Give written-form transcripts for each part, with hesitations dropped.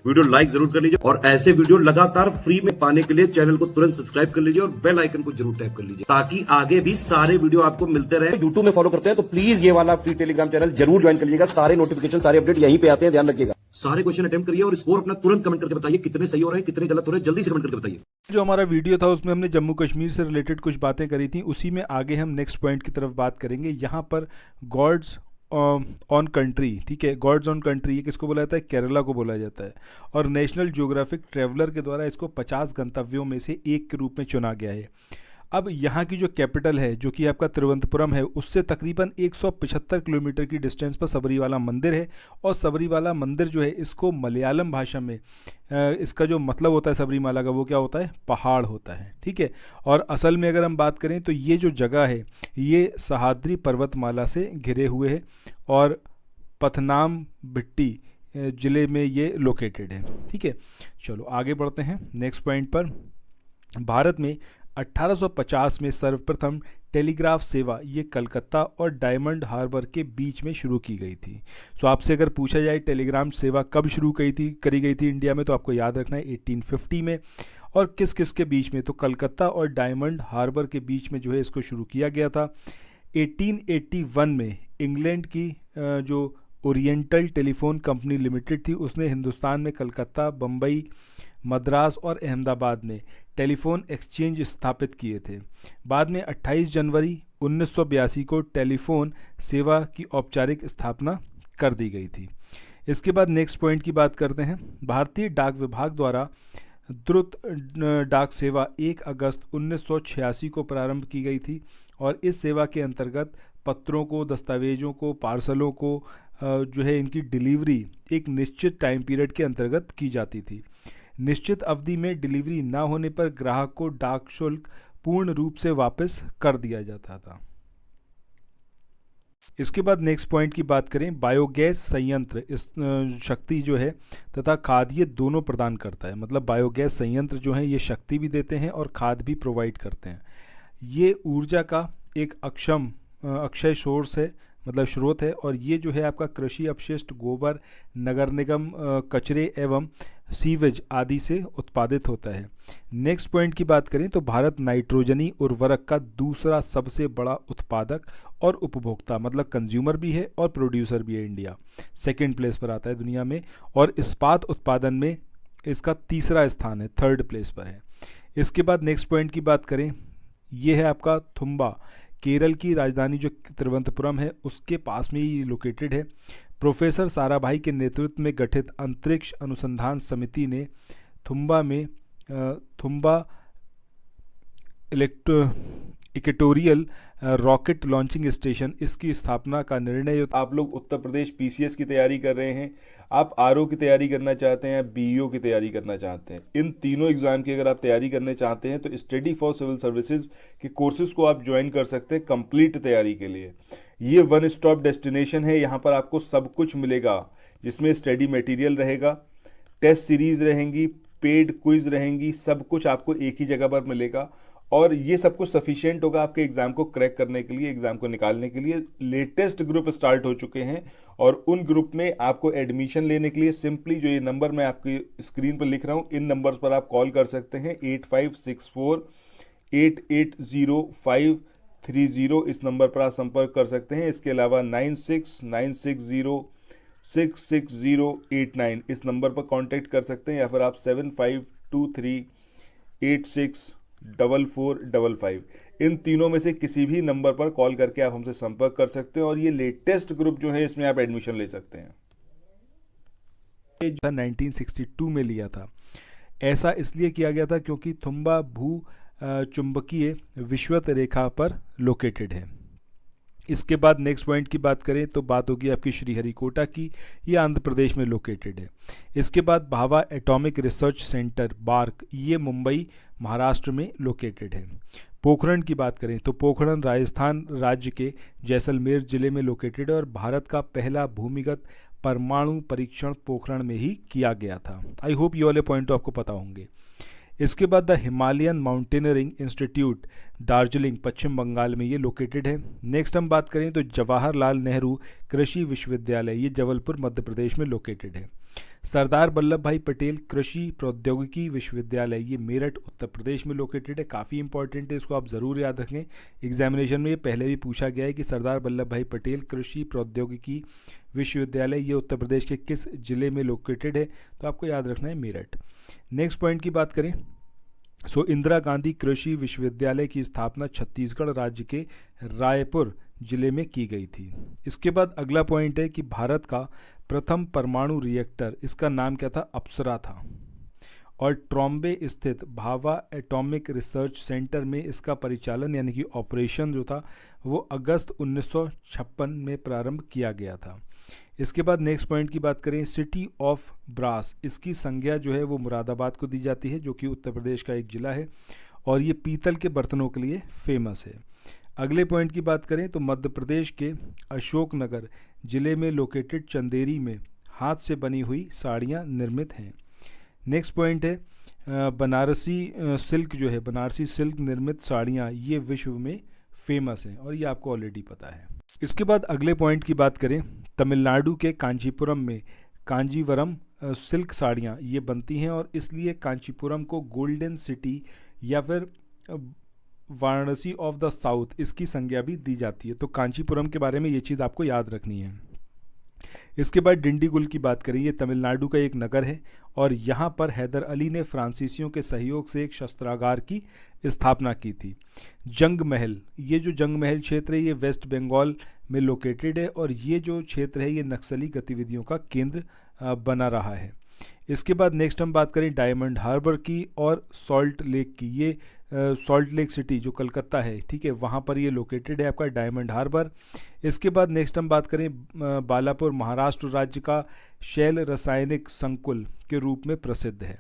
Video like जरूर कर लीजिए और ऐसे वीडियो लगातार फ्री में पाने के लिए चैनल को तुरंत सब्सक्राइब कर लीजिए और बेल आइकन को जरूर टैप कर लीजिए ताकि आगे भी सारे वीडियो आपको मिलते रहे। यूट्यूब में फॉलो करते हैं तो प्लीज ये वाला फ्री टेलीग्राम चैनल जरूर ज्वाइन कर लीजिएगा। सारे नोटिफिकेशन सारे अपडेट यहीं पे आते हैं, ध्यान रखिएगा। सारे क्वेश्चन अटेम्प्ट करिए और स्कोर अपना तुरंत कमेंट करके बताइए कितने सही हो रहे हैं कितने गलत हो रहे हैं, जल्दी से कमेंट करके बताइए। जो हमारा वीडियो था उसमें हमने जम्मू कश्मीर से रिलेटेड कुछ बातें करी थी, उसी में आगे हम नेक्स्ट पॉइंट की तरफ बात करेंगे। यहाँ पर गॉड्स ऑन कंट्री, ठीक है, गॉड्स ऑन कंट्री ये किसको बोला जाता है? केरला को बोला जाता है। और नेशनल ज्योग्राफिक ट्रैवलर के द्वारा इसको 50 गंतव्यों में से एक के रूप में चुना गया है। अब यहाँ की जो कैपिटल है जो कि आपका तिरुवनंतपुरम है, उससे तकरीबन 175 किलोमीटर की डिस्टेंस पर सबरीवाला मंदिर है। और सबरीवाला मंदिर जो है इसको मलयालम भाषा में इसका जो मतलब होता है सबरीमाला का, वो क्या होता है? पहाड़ होता है, ठीक है। और असल में अगर हम बात करें तो ये जो जगह है ये सह्याद्री पर्वतमाला से घिरे हुए है और पथनामथिट्टी ज़िले में ये लोकेटेड है, ठीक है। चलो आगे बढ़ते हैं नेक्स्ट पॉइंट पर। भारत में 1850 में सर्वप्रथम टेलीग्राफ सेवा ये कलकत्ता और डायमंड हार्बर के बीच में शुरू की गई थी। सो आपसे अगर पूछा जाए टेलीग्राम सेवा कब शुरू करी गई थी इंडिया में, तो आपको याद रखना है 1850 में। और किस किस के बीच में? तो कलकत्ता और डायमंड हार्बर के बीच में जो है इसको शुरू किया गया था। 1881 में इंग्लैंड की जो ओरिएंटल टेलीफोन कंपनी लिमिटेड थी उसने हिंदुस्तान में कलकत्ता, बम्बई, मद्रास और अहमदाबाद में टेलीफोन एक्सचेंज स्थापित किए थे। बाद में 28 जनवरी 1982 को टेलीफोन सेवा की औपचारिक स्थापना कर दी गई थी। इसके बाद नेक्स्ट पॉइंट की बात करते हैं। भारतीय डाक विभाग द्वारा द्रुत डाक सेवा 1 अगस्त 1986 को प्रारंभ की गई थी और इस सेवा के अंतर्गत पत्रों को, दस्तावेजों को, पार्सलों को जो है इनकी डिलीवरी एक निश्चित टाइम पीरियड के अंतर्गत की जाती थी। निश्चित अवधि में डिलीवरी न होने पर ग्राहक को डाक शुल्क पूर्ण रूप से वापस कर दिया जाता था। इसके बाद नेक्स्ट पॉइंट की बात करें। बायोगैस संयंत्र इस शक्ति जो है तथा खाद ये दोनों प्रदान करता है। मतलब बायोगैस संयंत्र जो है ये शक्ति भी देते हैं और खाद भी प्रोवाइड करते हैं। ये ऊर्जा का एक अक्षय सोर्स है, मतलब स्रोत है। और ये जो है आपका कृषि अपशिष्ट, गोबर, नगर निगम कचरे एवं सीवेज आदि से उत्पादित होता है। नेक्स्ट पॉइंट की बात करें तो भारत नाइट्रोजनी उर्वरक का दूसरा सबसे बड़ा उत्पादक और उपभोक्ता, मतलब कंज्यूमर भी है और प्रोड्यूसर भी है। इंडिया सेकंड प्लेस पर आता है दुनिया में। और इस्पात उत्पादन में इसका तीसरा स्थान है, थर्ड प्लेस पर है। इसके बाद नेक्स्ट पॉइंट की बात करें, ये है आपका थुम्बा। केरल की राजधानी जो तिरुवनंतपुरम है उसके पास में ही लोकेटेड है। प्रोफेसर साराभाई के नेतृत्व में गठित अंतरिक्ष अनुसंधान समिति ने Thumba equatorial rocket launching station इसकी स्थापना का निर्णय। आप लोग उत्तर प्रदेश पीसीएस की तैयारी कर रहे हैं, आप आरओ की तैयारी करना चाहते हैं, बीईओ की तैयारी करना चाहते हैं, इन तीनों एग्जाम की अगर आप तैयारी करने चाहते हैं तो स्टडी फॉर सिविल सर्विसेज के कोर्सेज को आप ज्वाइन कर सकते हैं कंप्लीट तैयारी के लिए। ये वन स्टॉप डेस्टिनेशन है, यहाँ पर आपको सब कुछ मिलेगा जिसमें स्टडी मटेरियल रहेगा, टेस्ट सीरीज रहेंगी, पेड क्विज रहेंगी, सब कुछ आपको एक ही जगह पर मिलेगा। और ये सब कुछ सफिशिएंट होगा आपके एग्जाम को क्रैक करने के लिए, एग्जाम को निकालने के लिए। लेटेस्ट ग्रुप स्टार्ट हो चुके हैं और उन ग्रुप में आपको एडमिशन लेने के लिए सिंपली जो ये नंबर मैं आपकी स्क्रीन पर लिख रहा हूँ, इन नंबर्स पर आप कॉल कर सकते हैं। 8564880530 इस नंबर पर आप संपर्क कर सकते हैं। इसके अलावा 9696066089 इस नंबर पर कांटेक्ट कर सकते हैं, या फिर आप 7523864455 इन तीनों में से किसी भी नंबर पर कॉल करके आप हमसे संपर्क कर सकते हैं और ये लेटेस्ट ग्रुप जो है इसमें आप एडमिशन ले सकते हैं। 1962 में लिया था। ऐसा इसलिए किया गया था क्योंकि थुम्बा भू चुंबकीय विषुवत रेखा पर लोकेटेड है। इसके बाद नेक्स्ट पॉइंट की बात करें तो बात होगी आपकी श्रीहरिकोटा की, ये आंध्र प्रदेश में लोकेटेड है। इसके बाद Bhabha atomic research centre bark, ये मुंबई महाराष्ट्र में लोकेटेड है। पोखरण की बात करें तो पोखरण राजस्थान राज्य के जैसलमेर जिले में लोकेटेड है और भारत का पहला भूमिगत परमाणु परीक्षण पोखरण में ही किया गया था। आई होप ये वाले पॉइंट तो आपको पता होंगे। इसके बाद the Himalayan mountaineering institute Darjeeling Paschim Bangal में ये लोकेटेड है। नेक्स्ट हम बात करें तो जवाहरलाल नेहरू कृषि विश्वविद्यालय, ये जबलपुर मध्य प्रदेश में लोकेटेड है। सरदार वल्लभ भाई पटेल कृषि प्रौद्योगिकी विश्वविद्यालय, ये मेरठ उत्तर प्रदेश में लोकेटेड है। काफ़ी इंपॉर्टेंट है, इसको आप ज़रूर याद रखें। एग्जामिनेशन में ये पहले भी पूछा गया है कि सरदार वल्लभ भाई पटेल कृषि प्रौद्योगिकी विश्वविद्यालय ये उत्तर प्रदेश के किस जिले में लोकेटेड है, तो आपको याद रखना है मेरठ। नेक्स्ट पॉइंट की बात करें, इंदिरा गांधी कृषि विश्वविद्यालय की स्थापना छत्तीसगढ़ राज्य के रायपुर जिले में की गई थी। इसके बाद अगला पॉइंट है कि भारत का प्रथम परमाणु रिएक्टर, इसका नाम क्या था, अप्सरा था, और ट्रॉम्बे स्थित भाभा एटॉमिक रिसर्च सेंटर में इसका परिचालन यानी कि ऑपरेशन जो था वो अगस्त 1956 में प्रारंभ किया गया था। इसके बाद नेक्स्ट पॉइंट की बात करें, सिटी ऑफ ब्रास, इसकी संज्ञा जो है वो मुरादाबाद को दी जाती है, जो कि उत्तर प्रदेश का एक ज़िला है, और ये पीतल के बर्तनों के लिए फेमस है। अगले पॉइंट की बात करें तो मध्य प्रदेश के अशोकनगर जिले में लोकेटेड चंदेरी में हाथ से बनी हुई साड़ियाँ निर्मित हैं। नेक्स्ट पॉइंट है बनारसी सिल्क, जो है बनारसी सिल्क निर्मित साड़ियाँ ये विश्व में फेमस हैं, और ये आपको ऑलरेडी पता है। इसके बाद अगले पॉइंट की बात करें, तमिलनाडु के कांचीपुरम में कांजीवरम सिल्क साड़ियाँ ये बनती हैं, और इसलिए कांचीपुरम को गोल्डन सिटी या फिर वाराणसी ऑफ द साउथ इसकी संज्ञा भी दी जाती है। तो कांचीपुरम के बारे में ये चीज़ आपको याद रखनी है। इसके बाद डिंडीगुल की बात करें, ये तमिलनाडु का एक नगर है, और यहाँ पर हैदर अली ने फ्रांसीसियों के सहयोग से एक शस्त्रागार की स्थापना की थी। जंग महल, ये जो जंग महल क्षेत्र है ये वेस्ट बंगाल में लोकेटेड है, और ये जो क्षेत्र है ये नक्सली गतिविधियों का केंद्र बना रहा है। इसके बाद नेक्स्ट हम बात करें डायमंड हार्बर की और सॉल्ट लेक की। ये सॉल्ट लेक सिटी जो कलकत्ता है, ठीक है, वहाँ पर ये लोकेटेड है आपका डायमंड हार्बर। इसके बाद नेक्स्ट हम बात करें बालापुर, महाराष्ट्र राज्य का शैल रासायनिक संकुल के रूप में प्रसिद्ध है।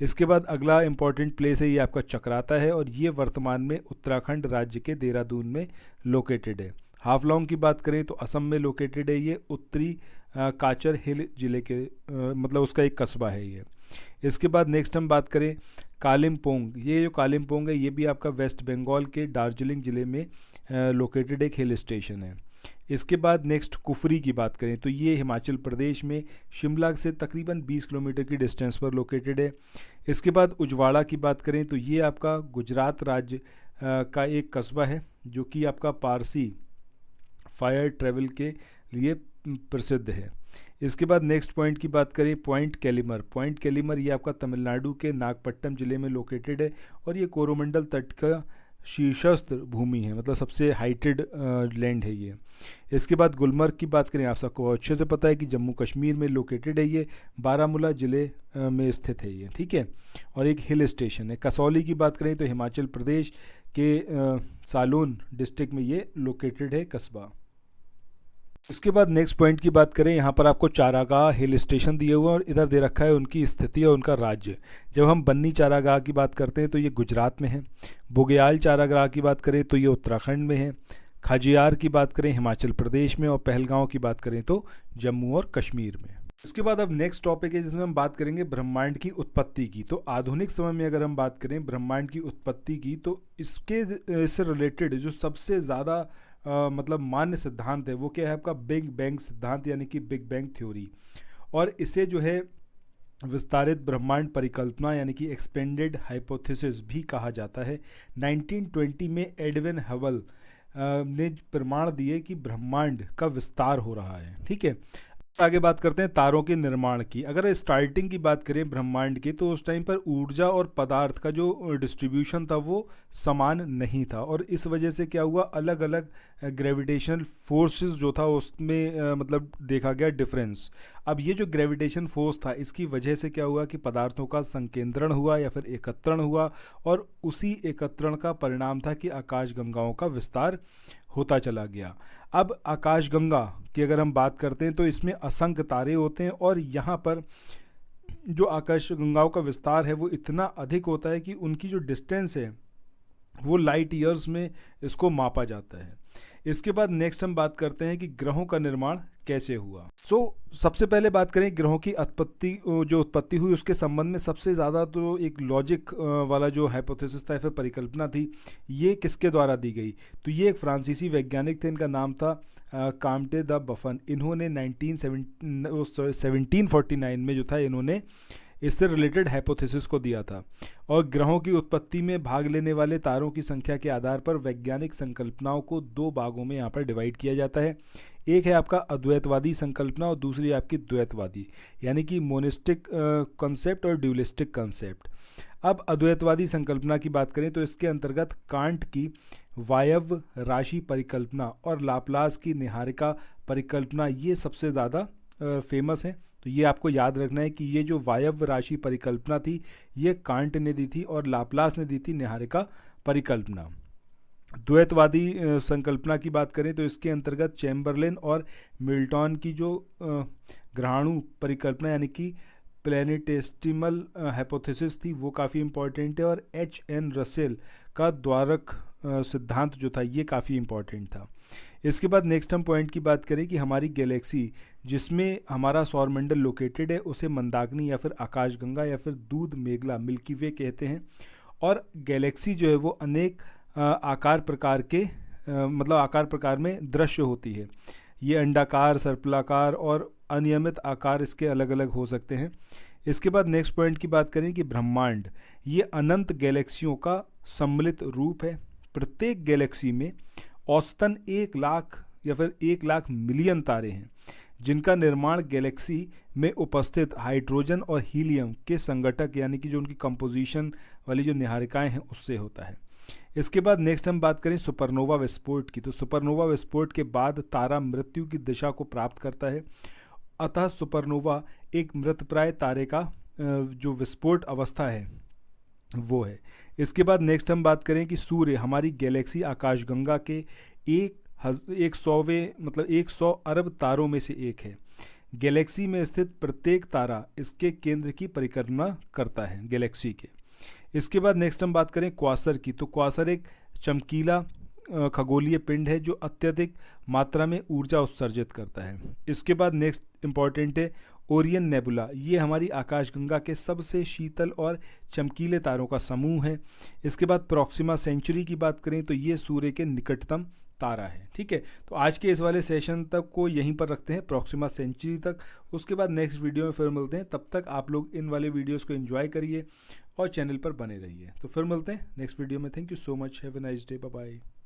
इसके बाद अगला इंपॉर्टेंट प्लेस है ये आपका चक्राता है, और ये वर्तमान में उत्तराखंड राज्य के देहरादून में लोकेटेड है। हाफलॉन्ग की बात करें तो असम में लोकेटेड है, ये उत्तरी काचर हिल जिले के मतलब उसका एक कस्बा है ये। इसके बाद नेक्स्ट हम बात करें कालिम्पोंग, ये जो कालिम्पोंग है ये भी आपका वेस्ट बंगाल के दार्जिलिंग ज़िले में लोकेटेड एक हिल स्टेशन है। इसके बाद नेक्स्ट कुफरी की बात करें तो ये हिमाचल प्रदेश में शिमला से तकरीबन 20 किलोमीटर की डिस्टेंस पर लोकेटेड है। इसके बाद उजवाड़ा की बात करें तो ये आपका गुजरात राज्य का एक कस्बा है जो कि आपका पारसी फायर ट्रैवल के लिए प्रसिद्ध है। इसके बाद नेक्स्ट पॉइंट की बात करें पॉइंट कैलिमर। पॉइंट कैलिमर ये आपका तमिलनाडु के नागपट्टनम ज़िले में लोकेटेड है और ये कोरोमंडल तट का शीर्षस्थ भूमि है, मतलब सबसे हाइटेड लैंड है ये। इसके बाद गुलमर्ग की बात करें, आप सबको अच्छे से पता है कि जम्मू कश्मीर में लोकेटेड है ये, बारामूला ज़िले में स्थित है ये, ठीक है, और एक हिल स्टेशन है। कसौली की बात करें तो हिमाचल प्रदेश के सालोन डिस्ट्रिक्ट में ये लोकेटेड है कस्बा। इसके बाद नेक्स्ट पॉइंट की बात करें, यहाँ पर आपको चारागाह हिल स्टेशन दिए हुए हैं और इधर दे रखा है उनकी स्थिति और उनका राज्य। जब हम बन्नी चारागाह की बात करते हैं तो ये गुजरात में है। बुग्याल चारागाह की बात करें तो ये उत्तराखंड में है। खजियार की बात करें हिमाचल प्रदेश में, और पहलगांव की बात करें तो जम्मू और कश्मीर में। इसके बाद अब नेक्स्ट टॉपिक है जिसमें हम बात करेंगे ब्रह्मांड की उत्पत्ति की। तो आधुनिक समय में अगर हम बात करें ब्रह्मांड की उत्पत्ति की तो इससे रिलेटेड जो सबसे ज़्यादा मतलब मान्य सिद्धांत है वो क्या है आपका बिग बैंग सिद्धांत, यानी कि बिग बैंग थ्योरी। और इसे जो है विस्तारित ब्रह्मांड परिकल्पना यानी कि एक्सपेंडेड हाइपोथेसिस भी कहा जाता है। 1920 में एडविन हबल ने प्रमाण दिए कि ब्रह्मांड का विस्तार हो रहा है, ठीक है। आगे बात करते हैं तारों के निर्माण की। अगर स्टार्टिंग की बात करें ब्रह्मांड की तो उस टाइम पर ऊर्जा और पदार्थ का जो डिस्ट्रीब्यूशन था वो समान नहीं था, और इस वजह से क्या हुआ, अलग अलग ग्रेविटेशनल फोर्सेस जो था उसमें मतलब देखा गया डिफरेंस। अब ये जो ग्रेविटेशन फोर्स था इसकी वजह से क्या हुआ कि पदार्थों का संकेंद्रण हुआ या फिर एकत्रण हुआ, और उसी एकत्रण का परिणाम था कि आकाशगंगाओं का विस्तार होता चला गया। अब आकाशगंगा की अगर हम बात करते हैं तो इसमें असंख्य तारे होते हैं, और यहाँ पर जो आकाशगंगाओं का विस्तार है वो इतना अधिक होता है कि उनकी जो डिस्टेंस है वो लाइट ईयर्स में इसको मापा जाता है। इसके बाद नेक्स्ट हम बात करते हैं कि ग्रहों का निर्माण कैसे हुआ। सबसे पहले बात करें ग्रहों की उत्पत्ति हुई उसके संबंध में। सबसे ज़्यादा तो एक लॉजिक वाला जो हाइपोथेसिस था या फिर परिकल्पना थी, ये किसके द्वारा दी गई? तो ये एक फ्रांसीसी वैज्ञानिक थे, इनका नाम था काम्टे द बफन। इन्होंने 1749 में जो था इन्होंने इससे रिलेटेड हाइपोथेसिस को दिया था। और ग्रहों की उत्पत्ति में भाग लेने वाले तारों की संख्या के आधार पर वैज्ञानिक संकल्पनाओं को दो भागों में यहाँ पर डिवाइड किया जाता है। एक है आपका अद्वैतवादी संकल्पना और दूसरी आपकी द्वैतवादी, यानी कि मोनिस्टिक कॉन्सेप्ट और ड्यूलिस्टिक कॉन्सेप्ट। अब अद्वैतवादी संकल्पना की बात करें तो इसके अंतर्गत कांट की वायव्य राशि परिकल्पना और लाप्लास की निहारिका परिकल्पना ये सबसे ज़्यादा फेमस है। तो ये आपको याद रखना है कि ये जो वायव्य राशि परिकल्पना थी ये कांट ने दी थी और लाप्लास ने दी थी निहारिका परिकल्पना। द्वैतवादी संकल्पना की बात करें तो इसके अंतर्गत चैम्बरलेन और मिल्टन की जो ग्रहाणु परिकल्पना यानी कि प्लैनेटेस्टिमल हाइपोथेसिस थी वो काफ़ी इंपॉर्टेंट है। और H.N. रसेल का द्वारक सिद्धांत जो था ये काफ़ी इंपॉर्टेंट था। इसके बाद नेक्स्ट हम पॉइंट की बात करें कि हमारी गैलेक्सी जिसमें हमारा सौरमंडल लोकेटेड है उसे मंदाकिनी या फिर आकाशगंगा या फिर दूध मेघला मिल्की वे कहते हैं। और गैलेक्सी जो है वो अनेक आकार प्रकार में दृश्य होती है। ये अंडाकार, सर्पिलाकार और अनियमित आकार इसके अलग अलग हो सकते हैं। इसके बाद नेक्स्ट पॉइंट की बात करें कि ब्रह्मांड ये अनंत गैलेक्सियों का सम्मिलित रूप है। प्रत्येक गैलेक्सी में औसतन 1 लाख या फिर 1 लाख मिलियन तारे हैं जिनका निर्माण गैलेक्सी में उपस्थित हाइड्रोजन और हीलियम के संगठक यानी कि जो उनकी कंपोजिशन वाली जो निहारिकाएं हैं उससे होता है। इसके बाद नेक्स्ट हम बात करें सुपरनोवा विस्फोट की। तो सुपरनोवा विस्फोट के बाद तारा मृत्यु की दिशा को प्राप्त करता है, अतः सुपरनोवा एक मृतप्राय तारे का जो विस्फोट अवस्था है वो है। इसके बाद नेक्स्ट हम बात करें कि सूर्य हमारी गैलेक्सी आकाशगंगा के 100 अरब तारों में से एक है। गैलेक्सी में स्थित प्रत्येक तारा इसके केंद्र की परिक्रमा करता है गैलेक्सी के। इसके बाद नेक्स्ट हम बात करें क्वासर की। तो क्वासर एक चमकीला खगोलीय पिंड है जो अत्यधिक मात्रा में ऊर्जा उत्सर्जित करता है। इसके बाद नेक्स्ट इंपॉर्टेंट है ओरियन नेबुला। ये हमारी आकाशगंगा के सबसे शीतल और चमकीले तारों का समूह है। इसके बाद प्रॉक्सिमा सेंचुरी की बात करें तो ये सूर्य के निकटतम तारा है। ठीक है, तो आज के इस वाले सेशन तक को यहीं पर रखते हैं, प्रॉक्सिमा सेंचुरी तक। उसके बाद नेक्स्ट वीडियो में फिर मिलते हैं। तब तक आप लोग इन वाले वीडियोस को एंजॉय करिए और चैनल पर बने रहिए। तो फिर मिलते हैं नेक्स्ट वीडियो में। Thank you so much, have a nice day, bye bye.